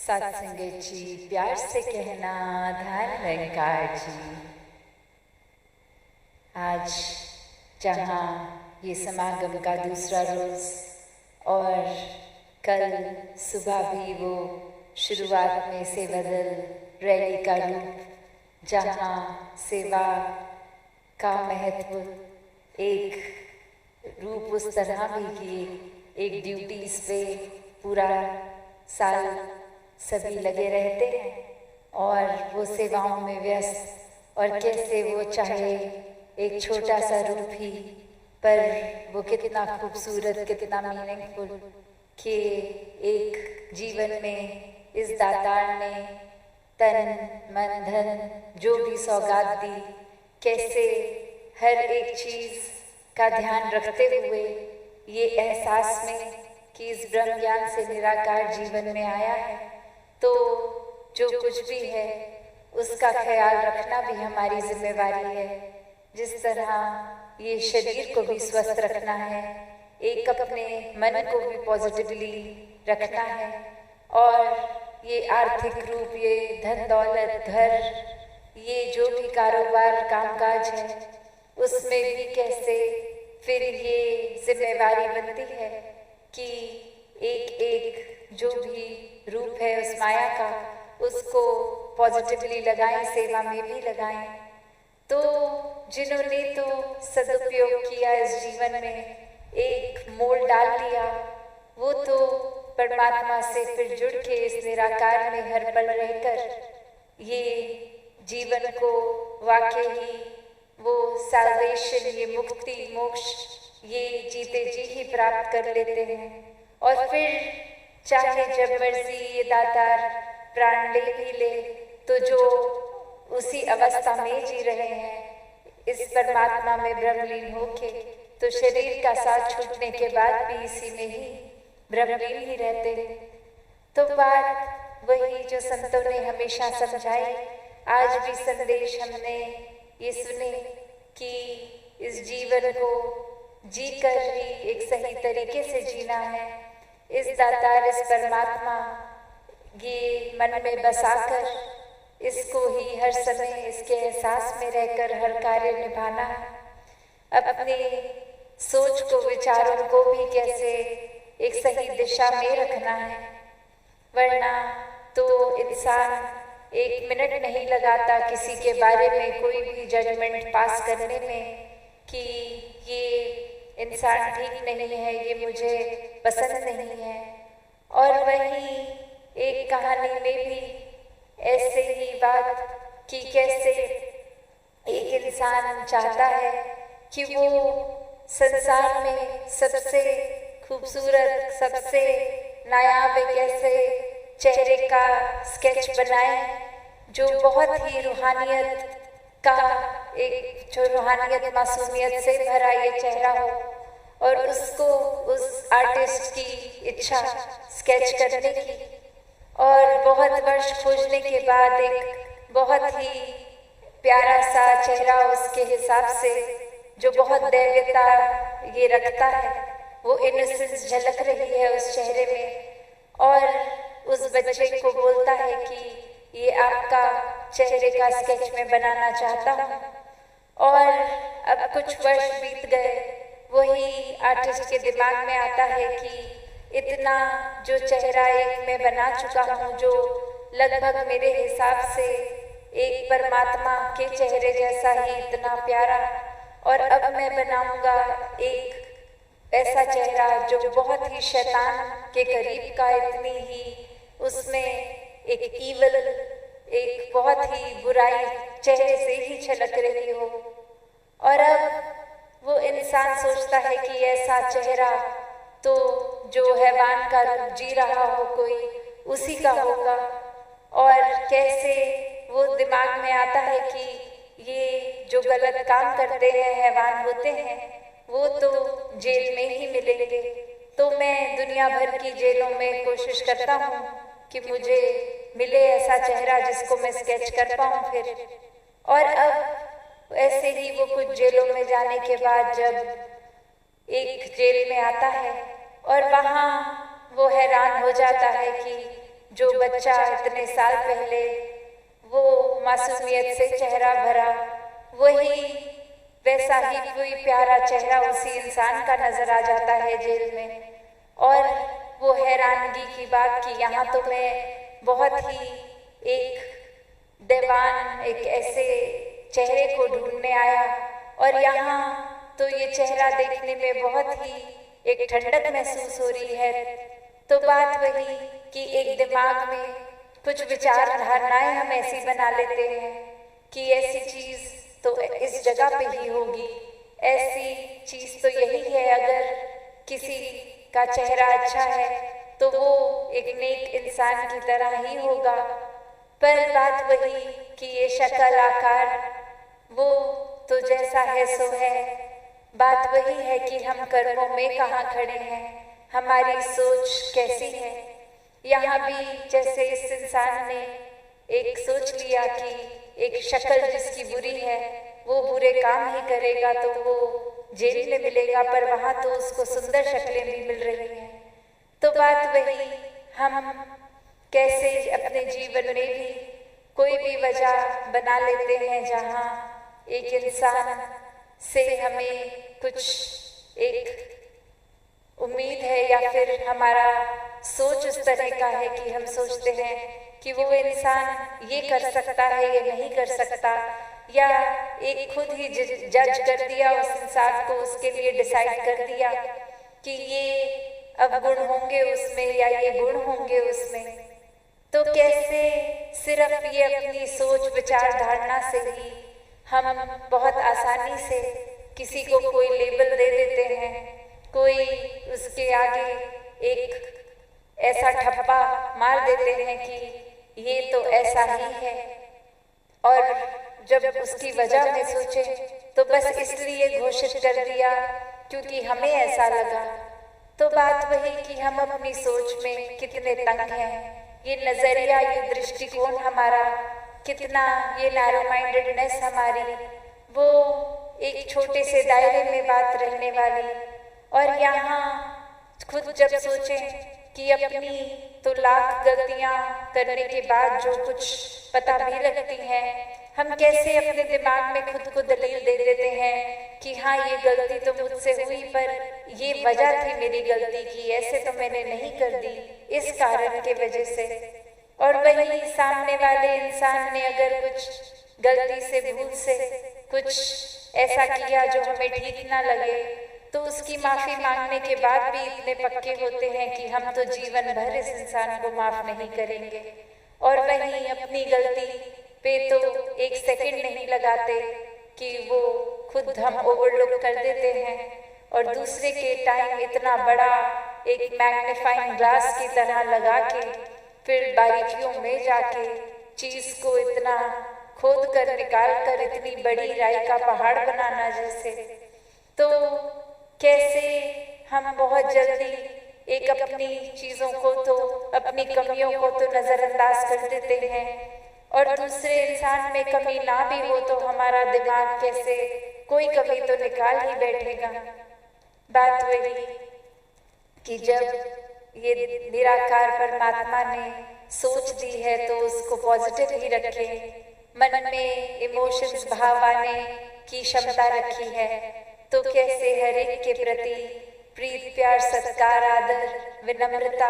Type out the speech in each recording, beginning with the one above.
सत्संगत जी, प्यार से कहना धन निरंकार जी। आज जहाँ ये समागम का दूसरा रोज और कल सुबह भी वो शुरुआत में सेवा दल रैली का रूप, जहाँ सेवा का महत्व एक रूप उस तरह भी कि एक ड्यूटीज पे पूरा साल सभी लगे रहते हैं और वो सेवाओं में व्यस्त, और कैसे वो चाहे एक छोटा सा रूप ही पर वो कितना खूबसूरत, कितना मीनिंगफुल कि एक जीवन में इस दातार ने तन मन धन जो भी सौगात दी, कैसे हर एक चीज़ का ध्यान रखते हुए ये एहसास में कि इस ब्रह्म ज्ञान से निराकार जीवन में आया है, तो जो कुछ भी है उसका ख्याल रखना भी हमारी जिम्मेवारी है। जिस तरह ये शरीर को भी स्वस्थ रखना है, एक अपने मन को भी पॉजिटिवली रखना है, और ये आर्थिक रूप, ये धन दौलत, घर, ये जो भी कारोबार कामकाज है उसमें भी कैसे फिर ये जिम्मेवारी बनती है कि एक एक जो भी रूप है उस माया का, उसको पॉजिटिवली लगाएं, सेवा में भी लगाएं। तो जिन्होंने तो सदुपयोग किया इस जीवन में, एक मोड़ डाल लिया, वो तो परमात्मा से फिर जुड़ के इस निराकार में हर पल रहकर ये जीवन को वाकई ही वो साल्वेशन, ये मुक्ति मोक्ष, ये जीते जी ही प्राप्त कर लेते हैं। और फिर चाहे जब मर्जी ये दातार प्राण ले भी ले, तो जो उसी अवस्था में जी रहे हैं इस परमात्मा में ब्रह्मलीन होके, तो शरीर का साथ छूटने के बाद भी इसी में ही ब्रह्मलीन ही रहते हैं। तो बात वही जो संतों ने हमेशा समझाई, आज भी संदेश हमने ये सुने कि इस जीवन को जी कर ही एक सही तरीके से जीना है। इस दातार, इस परमात्मा ये मन में बसाकर इसको ही हर समय इसके एहसास में रहकर हर कार्य निभाना है। अपने सोच को, विचारों को भी कैसे एक सही दिशा में रखना है, वरना तो इंसान एक मिनट नहीं लगाता किसी के बारे में कोई भी जजमेंट पास करने में कि ये इंसान ठीक नहीं है, ये मुझे पसंद नहीं है। और वहीं एक कहानी में भी ऐसे ही बात कि कैसे एक इंसान चाहता है कि वो संसार में सबसे खूबसूरत, सबसे नायाब एक ऐसे चेहरे का स्केच बनाए जो बहुत ही रूहानियत का, एक जो रूहानियत मासूमियत से भरा ये चेहरा हो, और उसको उस आर्टिस्ट की इच्छा स्केच करने की, और बहुत वर्ष खोजने के बाद एक बहुत ही प्यारा सा चेहरा उसके हिसाब से, जो बहुत दैव्यता ये रखता है, वो इनोसेंस झलक रही है उस चेहरे में, और उस बच्चे को बोलता है कि ये आपका चेहरे का स्केच मैं बनाना चाहता हूँ। और अब कुछ वर्ष बीत गए, वही आर्टिस्ट के दिमाग में आता है कि इतना जो चेहरा एक मैं बना चुका हूँ, जो लगभग मेरे हिसाब से एक परमात्मा के चेहरे जैसा ही इतना प्यारा, और अब मैं बनाऊंगा एक ऐसा चेहरा जो बहुत ही शैतान के करीब का, इतनी ही उसमें एक ईवल, एक बहुत ही बुराई चेहरे से ही छलक रही हो। और अब वो इंसान सोचता है कि ऐसा चेहरा तो जो हैवान का रूप जी रहा हो कोई, उसी का होगा। और कैसे वो दिमाग में आता है कि ये जो गलत काम करते हैं, हैवान होते हैं, वो तो जेल में ही मिलेंगे। तो मैं दुनिया भर की जेलों में कोशिश करता हूँ कि मुझे मिले ऐसा चेहरा जिसको मैं स्केच कर पाऊँ फिर। और अब ऐसे ही वो कुछ जेलों में जाने के बाद जब एक जेल में आता है, और वहाँ वो हैरान हो जाता है कि जो बच्चा इतने साल पहले वो मासूमियत से चेहरा भरा, वही वैसा ही कोई प्यारा चेहरा उसी इंसान का नजर आ जाता है जेल में। और वो हैरानगी की बात कि यहाँ तो मैं बहुत ही एक दीवान, एक ऐसे चेहरे को ढूंढने आया, और यहाँ तो ये चेहरा देखने में बहुत ही एक ठंडक महसूस हो रही है। तो बात वही कि एक दिमाग में कुछ विचार धारणाएं हम ऐसी बना लेते हैं कि ऐसी चीज तो इस जगह पे ही होगी, ऐसी चीज तो यही है, अगर किसी का चेहरा अच्छा है तो वो एक नेक इंसान की तरह ही होगा। पर बात वही कि ये शक्ल आकार वो तो जैसा है सो है। बात वही है कि हम कर्मों में कहाँ खड़े हैं, हमारी सोच कैसी है। यहाँ भी जैसे इस इंसान ने एक सोच लिया कि एक शक्ल जिसकी बुरी है वो बुरे काम ही करेगा तो वो जेल में मिलेगा, पर वहाँ तो उसको सुंदर शक्लें भी मिल रही हैं। तो बात वही, हम कैसे अपने जीवन में भी कोई भी वजह बना लेते हैं जहाँ एक इंसान से हमें कुछ एक उम्मीद है, या फिर हमारा सोच उस तरह का है कि हम सोचते हैं कि वो इंसान ये कर सकता है, ये नहीं कर सकता, या एक खुद ही जज कर दिया उस इंसान को, उसके लिए डिसाइड कर दिया कि ये अवगुण होंगे उसमें या ये गुण होंगे उसमें। तो कैसे सिर्फ ये अपनी सोच विचार धारणा से ही हम बहुत आसानी से किसी को कोई लेबल दे देते हैं, कोई उसके आगे एक ऐसा ठप्पा मार देते हैं कि ये तो ऐसा ही है। और जब उसकी वजह में सोचे तो बस इसलिए घोषित कर दिया क्योंकि हमें ऐसा लगा। तो बात वही कि हम अपनी सोच में कितने तंग हैं, ये नजरिया, ये दृष्टिकोण हमारा कितना, ये नैरो माइंडेडनेस हमारी, वो एक छोटे से दायरे में बात रहने वाली। और यहाँ खुद जब सोचें कि अपनी तो लाख गलतियाँ करने के बाद जो कुछ पता भी लगती हैं, हम कैसे अपने दिमाग में खुद को दलील दे देते हैं कि हाँ ये गलती तो मुझसे हुई, पर ये वजह थी मेरी गलती की, ऐसे तो मैंने नहीं कर दी इस कारण के वजह से। और वही सामने वाले इंसान ने अगर कुछ गलती से, भूल से कुछ ऐसा किया जो हमें ठीक ना लगे, तो उसकी माफी मांगने के बाद भी इतने पक्के होते हैं कि हम तो जीवन भर इस इंसान को माफ नहीं करेंगे। और वहीं अपनी गलती पे तो एक सेकंड नहीं लगाते कि वो खुद हम ओवरलुक कर देते हैं, और दूसरे के टाइम इतना बड़ा एक मैग्नीफाइंग ग्लास की तरह लगा के फिर बारीकियों में जाके चीज को इतना खोद कर निकाल कर इतनी बड़ी राई का पहाड़ बनाना जैसे। तो कैसे हम बहुत जल्दी एक अपनी चीजों को तो, अपनी कमियों को तो नजरअंदाज कर देते हैं, और दूसरे इंसान में कमी ना भी हो तो हमारा दिमाग कैसे कोई कमी तो निकाल ही बैठेगा। बात वही कि जब ये निराकार परमात्मा ने सोच दी है तो उसको पॉजिटिव ही रखें, मन में इमोशंस, भाव आने की क्षमता रखी है, तो कैसे हर एक के प्रति प्रीत, प्यार, सत्कार, आदर, विनम्रता,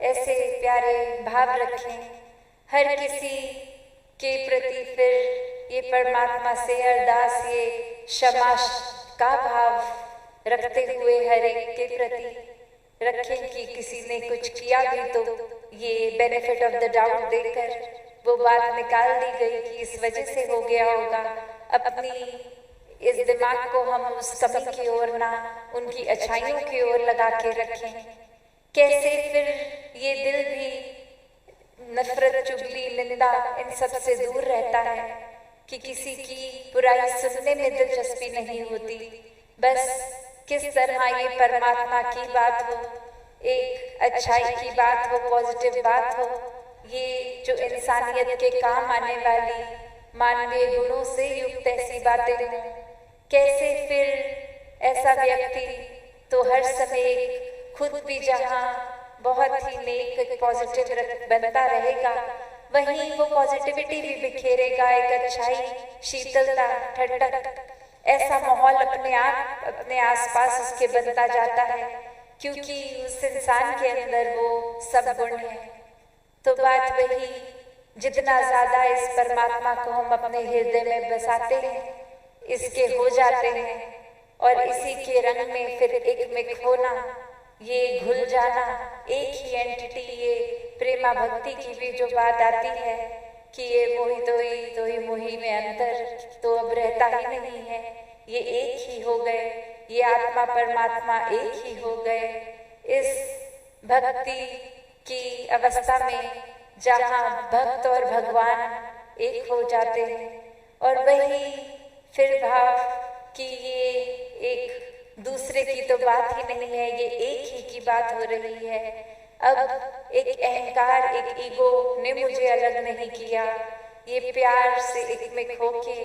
ऐसे प्यारे भाव रखें हर किसी के प्रति। फिर ये परमात्मा से अरदास, ये क्षमा का भाव रखते हुए हर एक के प्रति रखें कि किसी ने कुछ किया भी तो ये बेनिफिट ऑफ द डाउट देकर वो बात निकाल दी गई कि इस वजह से हो गया होगा। अपनी इस दिमाग को हम उस कमी की ओर ना उनकी अच्छाइयों की ओर लगा के रखें। कैसे फिर ये दिल भी नफरत, चुगली, निंदा इन सब से दूर रहता है कि किसी की बुराई सुनने में दिलचस्पी नहीं होती, बस किस तरह ये परमात्मा की बात हो, एक अच्छाई की बात हो, पॉजिटिव बात हो, ये जो इंसानियत के काम आने वाली मानवीय गुणों से युक्त ऐसी बातें हों। कैसे फिर ऐसा व्यक्ति तो हर समय खुद भी जहाँ बहुत ही नेक पॉजिटिव बनता रहेगा, वहीं वो पॉजिटिविटी भी बिखेरेगा, एक अच्छाई, शीतलता, ठंडक, ऐसा माहौल अपने आसपास उसके बनता जाता है, क्योंकि उस इंसान के अंदर वो सब गुण है। तो बात वही, जितना ज्यादा इस परमात्मा को हम अपने हृदय में बसाते हैं, इसके हो जाते हैं, और इसी के रंग में फिर एक में खोना, ये घुल जाना, एक ही एंटिटी, ये प्रेमा भक्ति की भी जो बात आती है कि ये मोही तो ही मोही में अंतर तो अब रहता ही नहीं है, ये एक ही हो गए, ये आत्मा परमात्मा एक ही हो गए। इस भक्ति की अवस्था में जहाँ भक्त और भगवान एक हो जाते हैं, और वही फिर भाव कि ये एक दूसरे की तो बात ही नहीं है, ये एक ही की बात हो रही है। अब एक अहंकार, एक ईगो ने मुझे अलग नहीं किया, ये प्यार से एक में खो के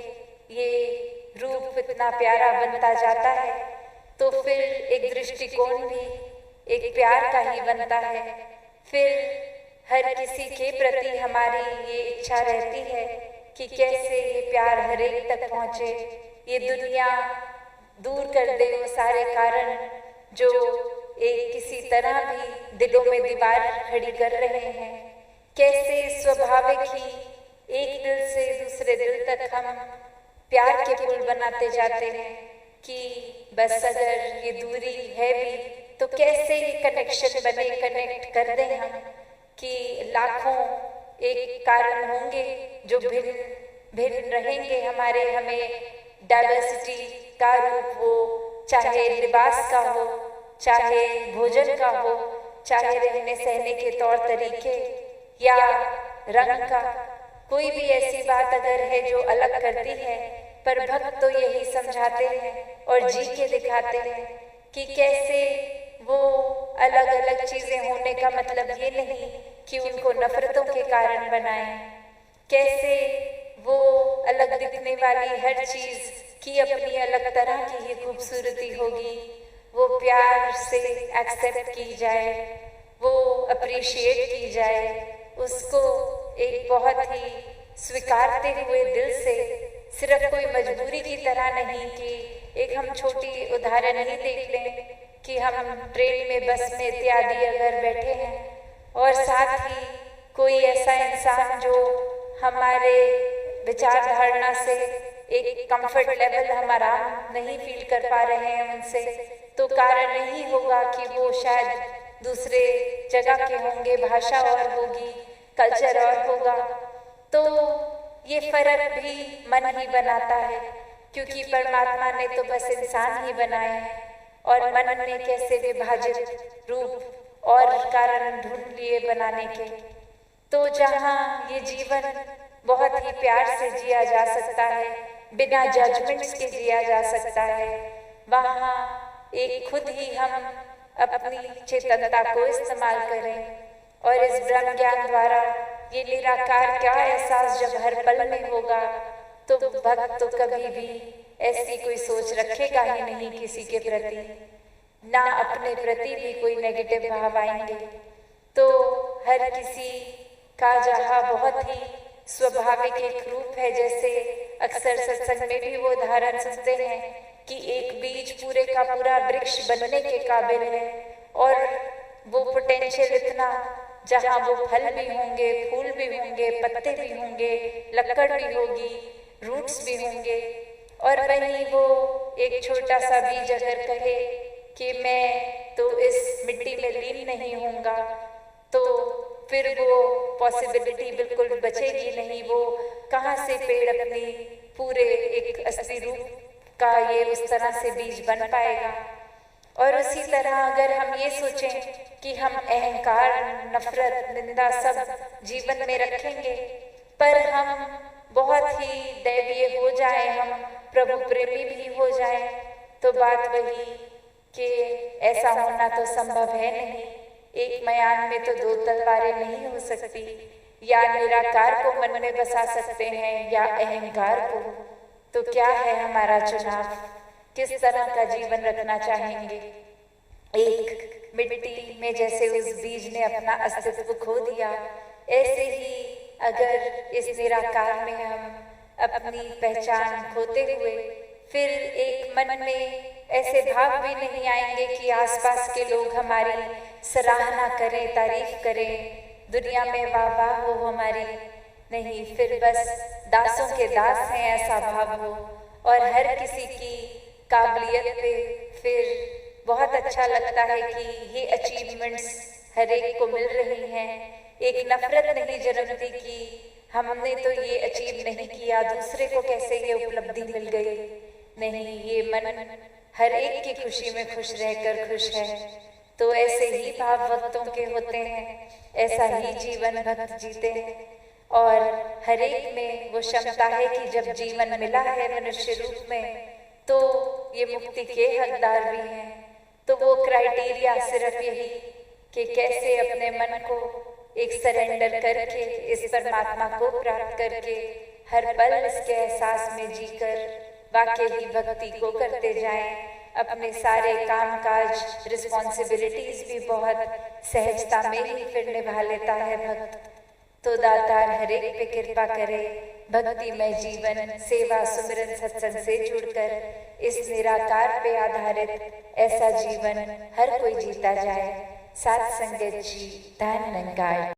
ये रूप इतना प्यारा बनता जाता है, तो फिर एक दृष्टिकोण भी एक प्यार का ही बनता है। फिर हर किसी के प्रति हमारी ये इच्छा रहती है कि कैसे ये प्यार हर एक तक पहुँचे, ये दुनिया दूर कर दे वो सारे कारण जो एक किसी तरह भी दिलों में दीवार खड़ी कर रहे हैं। कैसे स्वाभाविक ही एक दिल से दूसरे दिल तक हम प्यार के पुल बनाते जाते हैं कि बस अगर ये दूरी है भी तो कैसे ये कनेक्शन बने, कनेक्ट कर दें हम कि लाखों एक कारण होंगे जो भिन्न भिन्न रहेंगे हमारे, हमें डाइवर्सिटी का रूप हो, चाहे लिबास का हो, चाहे भोजन का हो, चाहे रहने सहने के तौर तरीके या रंग का, कोई भी ऐसी बात अगर है जो अलग करती है, पर भक्त तो यही समझाते हैं और जी के दिखाते हैं कि कैसे वो अलग अलग चीजें होने का मतलब ये नहीं कि उनको नफरतों के कारण बनाएं, कैसे वो अलग दिखने वाली हर चीज की अपनी अलग तरह की ही खूबसूरती होगी, वो प्यार से एक्सेप्ट की जाए, वो अप्रिशिएट की जाए, उसको एक बहुत ही स्वीकारते हुए दिल से, सिर्फ कोई मजबूरी की तरह नहीं कि एक हम छोटी उदाहरण ही देख लें कि हम ट्रेन में, बस में इत्यादि अगर बैठे हैं और साथ ही कोई ऐसा इंसान जो हमारे विचार धारणा से एक कंफर्ट लेवल हम आराम नहीं फील कर पा रहे हैं उनसे, तो कारण यही होगा कि वो शायद दूसरे जगह के होंगे, भाषा और होगी, कल्चर और होगा। तो ये फर्क भी मन ही बनाता है, क्योंकि परमात्मा ने तो बस इंसान ही बनाए हैं और मन ने कैसे विभाजित रूप और कारण ढूंढ लिए बनाने के। तो जहाँ ये जीवन बहुत ही प्यार से जिया जा सकता है, बिना जजमेंट्स के जिया जा सकता है, वहाँ एक खुद ही हम अपनी चेतनता को इस्तेमाल करें और इस ब्रह्म ज्ञान द्वारा ये निराकार क्या एहसास जब हर पल में होगा, तो भक्त तो कभी भी ऐसी कोई सोच रखेगा ही नहीं किसी के प्रति, ना अपने प्रति भी कोई नेगेटिव भाव आएंगे। तो हर किसी का जहाँ बहुत ही स्वाभाविक एक रूप है, जैसे अक्सर सत्संग में भी वो उदाहरण सुनते हैं कि एक बीज पूरे का पूरा वृक्ष बनने के काबिल है और वो पोटेंशियल इतना, जहाँ वो फल भी होंगे, फूल भी होंगे, पत्ते भी होंगे, लकड़ भी होगी, रूट्स भी होंगे, और वहीं वो एक छोटा सा बीज अगर कहे कि मैं तो इस मिट्टी में लीन नहीं होऊंगा, तो फिर वो पॉसिबिलिटी बिल्कुल बचेगी नहीं, वो कहाँ से पेड़ अपनी पूरे एक असली रूप का ये उस तरह से बीज बन पाएगा। और उसी तरह अगर हम ये सोचें कि हम अहंकार, नफरत, निंदा सब जीवन में रखेंगे, पर हम बहुत ही दैवीय हो जाएं, हम प्रभु प्रेमी भी हो जाएं, तो बात वही कि ऐसा होना तो संभव है नहीं। एक मयान में तो दो तलवारें नहीं हो सकती, या निराकार को मन में बसा सकते हैं या अहंकार को। तो क्या है हमारा चुनाव, किस तरह का जीवन रखना चाहेंगे? एक मिट्टी में जैसे उस बीज ने अपना अस्तित्व खो दिया, ऐसे ही अगर इस निराकार में हम अपनी पहचान खोते हुए फिर एक मन में ऐसे भाव भी नहीं आएंगे कि आसपास के लोग हमारी सराहना करें, तारीफ करें, दुनिया में वाह वाह हो हमारी। नहीं, फिर बस दासों के दास हैं ऐसा भाव हो, और हर किसी की काबिलियत पे फिर बहुत अच्छा लगता है कि ये अचीवमेंट्स हर एक को मिल रही हैं। एक नफरत नहीं जन्मती कि हमने तो ये अचीव नहीं किया, दूसरे को कैसे ये उपलब्धि मिल गई। नहीं, ये मन हर एक की खुशी में खुश रहकर खुश है। तो ऐसे ही भाव भक्तों के होते हैं, ऐसा ही जीवन भक्त जीते हैं, और हर एक में वो क्षमता है कि जब जीवन मिला है मनुष्य रूप में तो ये मुक्ति के हकदार भी हैं। तो वो क्राइटेरिया सिर्फ यही कि कैसे अपने मन को एक सरेंडर करके इस परमात्मा को प्राप्त करके हर पल इसके एहसास में जीकर वाकई ही भक्ति को करते जाएं। अपने सारे काम काज रिस्पॉन्सिबिलिटीज भी बहुत सहजता में ही फिर निभा लेता है भक्त। तो दातार हर एक पे कृपा करे, भक्तिमय जीवन, सेवा, सुमिरन, सत्संग से जुड़कर इस निराकार पे आधारित ऐसा जीवन हर कोई जीता जाए। सात संगत जी, धन निरंकार।